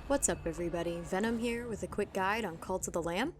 What's up, everybody? Venom here with a quick guide on Cult of the Lamb.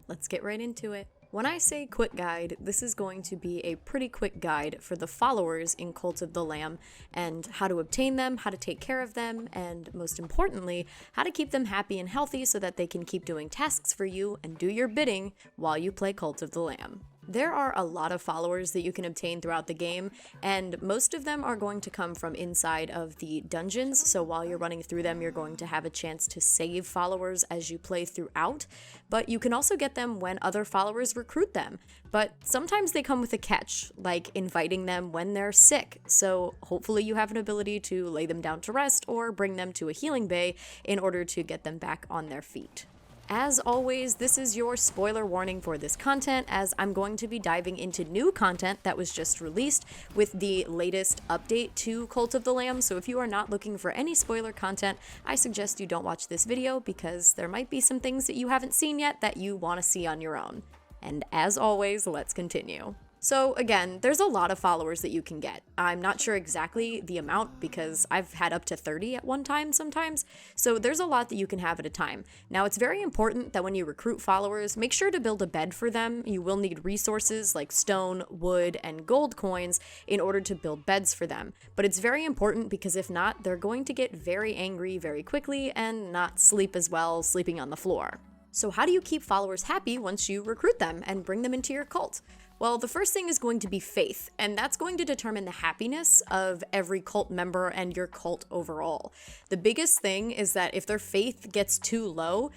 Let's get right into it. When I say quick guide, this is going to be a pretty quick guide for the followers in Cult of the Lamb and how to obtain them, how to take care of them, and most importantly, how to keep them happy and healthy so that they can keep doing tasks for you and do your bidding while you play Cult of the Lamb. There are a lot of followers that you can obtain throughout the game, and most of them are going to come from inside of the dungeons, so while you're running through them, you're going to have a chance to save followers as you play throughout, but you can also get them when other followers recruit them. But sometimes they come with a catch, like inviting them when they're sick, so hopefully you have an ability to lay them down to rest or bring them to a healing bay in order to get them back on their feet. As always, this is your spoiler warning for this content, as I'm going to be diving into new content that was just released with the latest update to Cult of the Lamb, so if you are not looking for any spoiler content, I suggest you don't watch this video because there might be some things that you haven't seen yet that you want to see on your own. And as always, let's continue. So again, there's a lot of followers that you can get. I'm not sure exactly the amount because I've had up to 30 at one time sometimes, so there's a lot that you can have at a time. Now it's very important that when you recruit followers, make sure to build a bed for them. You will need resources like stone, wood, and gold coins in order to build beds for them. But it's very important because if not, they're going to get very angry very quickly and not sleep as well, sleeping on the floor. So how do you keep followers happy once you recruit them and bring them into your cult? Well, the first thing is going to be faith, and that's going to determine the happiness of every cult member and your cult overall. The biggest thing is that if their faith gets too low,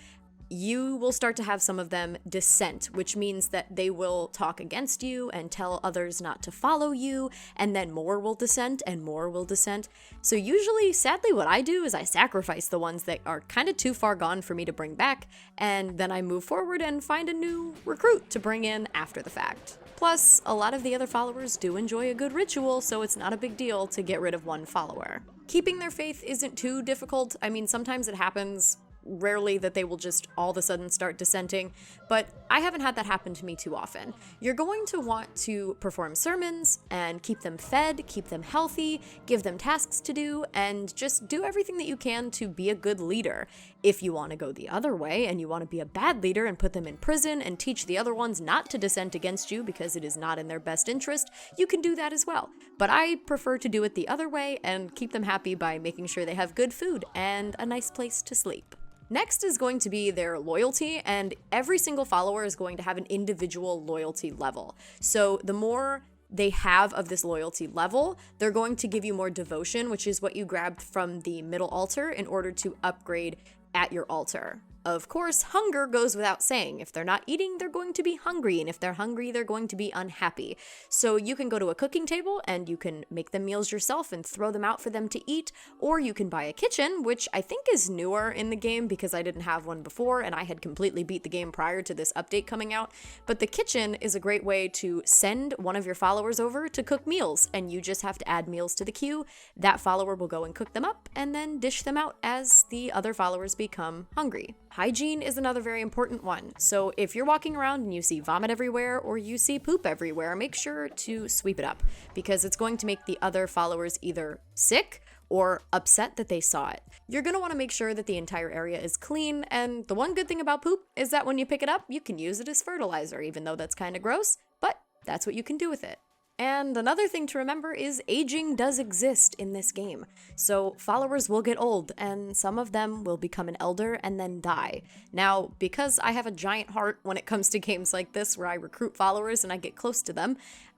you will start to have some of them dissent, which means that they will talk against you and tell others not to follow you, and then more will dissent and more will dissent. So usually, sadly, what I do is I sacrifice the ones that are kind of too far gone for me to bring back, and then I move forward and find a new recruit to bring in after the fact. Plus, a lot of the other followers do enjoy a good ritual, so it's not a big deal to get rid of one follower. Keeping their faith isn't too difficult. I mean, sometimes it happens, rarely that they will just all of a sudden start dissenting, but I haven't had that happen to me too often. You're going to want to perform sermons and keep them fed, keep them healthy, give them tasks to do, and just do everything that you can to be a good leader. If you want to go the other way and you want to be a bad leader and put them in prison and teach the other ones not to dissent against you because it is not in their best interest, you can do that as well. But I prefer to do it the other way and keep them happy by making sure they have good food and a nice place to sleep. Next is going to be their loyalty, and every single follower is going to have an individual loyalty level. So the more they have of this loyalty level, they're going to give you more devotion, which is what you grabbed from the middle altar in order to upgrade at your altar. Of course, hunger goes without saying. If they're not eating, they're going to be hungry, and if they're hungry, they're going to be unhappy. So you can go to a cooking table and you can make them meals yourself and throw them out for them to eat, or you can buy a kitchen, which I think is newer in the game because I didn't have one before and I had completely beat the game prior to this update coming out. But the kitchen is a great way to send one of your followers over to cook meals, and you just have to add meals to the queue. That follower will go and cook them up and then dish them out as the other followers become hungry. Hygiene is another very important one. So if you're walking around and you see vomit everywhere or you see poop everywhere, make sure to sweep it up because it's going to make the other followers either sick or upset that they saw it. You're going to want to make sure that the entire area is clean, and the one good thing about poop is that when you pick it up, you can use it as fertilizer, even though that's kind of gross, but that's what you can do with it. And another thing to remember is aging does exist in this game. So followers will get old, and some of them will become an elder and then die. Now, because I have a giant heart when it comes to games like this where I recruit followers and I get close to them,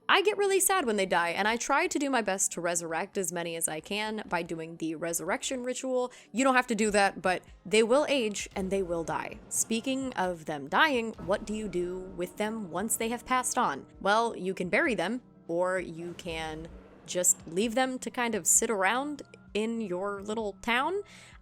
I get really sad when they die, and I try to do my best to resurrect as many as I can by doing the resurrection ritual. You don't have to do that, but they will age and they will die. Speaking of them dying, what do you do with them once they have passed on? Well, you can bury them, or you can just leave them to kind of sit around in your little town.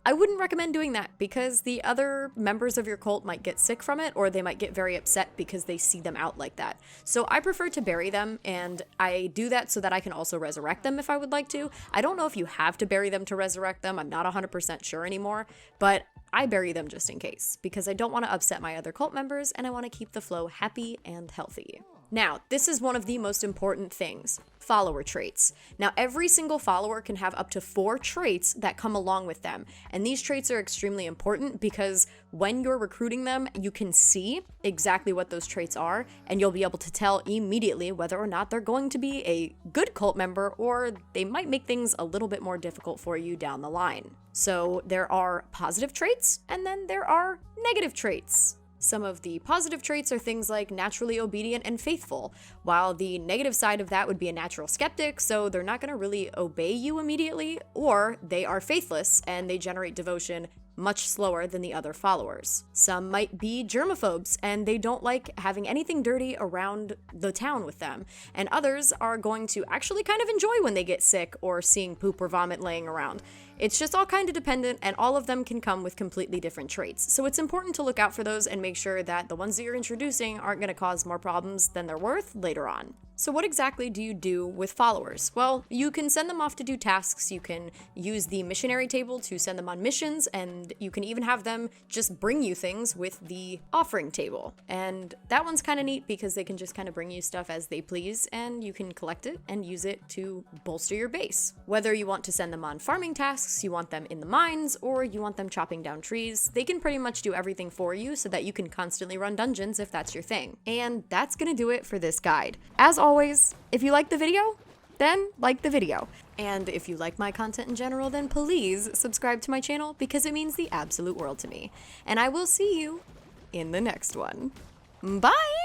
I wouldn't recommend doing that because the other members of your cult might get sick from it, or they might get very upset because they see them out like that. So I prefer to bury them, and I do that so that I can also resurrect them if I would like to. I don't know if you have to bury them to resurrect them. I'm not 100% sure anymore, but I bury them just in case because I don't want to upset my other cult members and I want to keep the flow happy and healthy. Now, this is one of the most important things. Follower traits. Now, every single follower can have up to 4 traits that come along with them. And these traits are extremely important because when you're recruiting them, you can see exactly what those traits are, and you'll be able to tell immediately whether or not they're going to be a good cult member or they might make things a little bit more difficult for you down the line. So there are positive traits, and then there are negative traits. Some of the positive traits are things like naturally obedient and faithful, while the negative side of that would be a natural skeptic, so they're not going to really obey you immediately, or they are faithless and they generate devotion much slower than the other followers. Some might be germaphobes and they don't like having anything dirty around the town with them, and others are going to actually kind of enjoy when they get sick or seeing poop or vomit laying around. It's just all kind of dependent, and all of them can come with completely different traits. So it's important to look out for those and make sure that the ones that you're introducing aren't going to cause more problems than they're worth later on. So what exactly do you do with followers? Well, you can send them off to do tasks, you can use the missionary table to send them on missions, and you can even have them just bring you things with the offering table. And that one's kind of neat because they can just kind of bring you stuff as they please, and you can collect it and use it to bolster your base. Whether you want to send them on farming tasks, you want them in the mines, or you want them chopping down trees, they can pretty much do everything for you so that you can constantly run dungeons if that's your thing. And that's gonna do it for this guide. As always, if you like the video, then like the video. And if you like my content in general, then please subscribe to my channel because it means the absolute world to me. And I will see you in the next one. Bye!